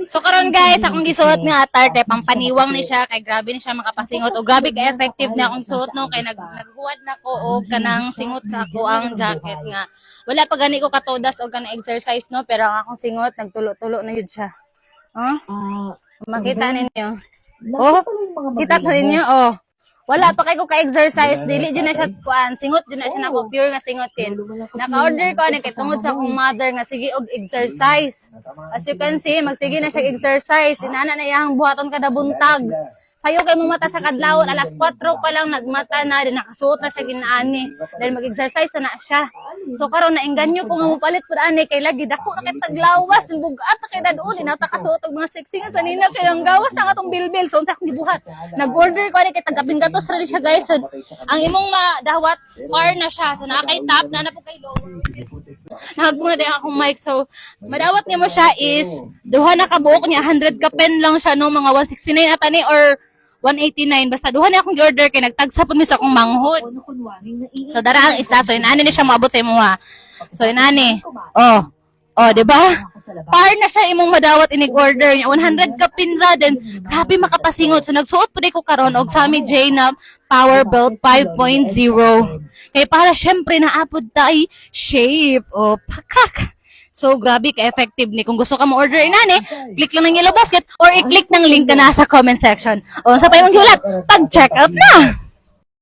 So karon guys, akong gisuot nga attire kay pampaniwang ni siya kay grabe ni siya makapasingot o grabe ka effective na akong suot no kay naghuwad na ko og kanang singot sa ako ang jacket nga. Wala pa gani ko katodas og kanang exercise no pero ang akong singot nagtulo-tulo na yun siya. Makita ninyo. Kita to ninyo Wala pa kay ko ka-exercise, dili dyan na siya kuan, singot dyan na siya nako, pure nga singotin. Naka-order ko ani kay tungod sa akong mother nga sige og exercise. As you can see, magsige na siya exercise. Inana na iyang buhaton kada buntag. Sayo kay mo mata sa kadlawon, alas 4 pa lang nagmata na, din nakasuot na siya ginaani. Dahil mag-exercise na siya. So karon nainganyo ko nga mopalit pud ani kay lagi dako na kay taglawas ning bugat kay dadon inata kasuot og mga sexy nga sanina kay ang gawas ang atong bilbil so unsa akong gibuhat. Nag-order ko ani kay tagaping gatos ra siya guys. So, ang imong madawat far na siya. So na kay top na po kay lower. Nagmuna din akong mic so madawat nimo siya is duha na ka buok niya 100 ka pen lang siya no mga 169 atani or 189 basta duha na akong gi-order kay nagtagsa pud mi sa akong manghod. So dara ang isa so inani ni siya maabot sa imo ha. So inani. Di ba? Par na siya imong madawat inig-order niya 100 ka pinra then grabe makapasingot. So nagsuot pud ko karon og Sammy J na Power Belt 5.0. Kay para syempre naapod tay shape pakak. So, grabe ka-effective ni. Kung gusto ka mo-order inani, click lang ng yellow basket or i-click ng link na nasa comment section. O, sa pa yung hulat, pag-check out na!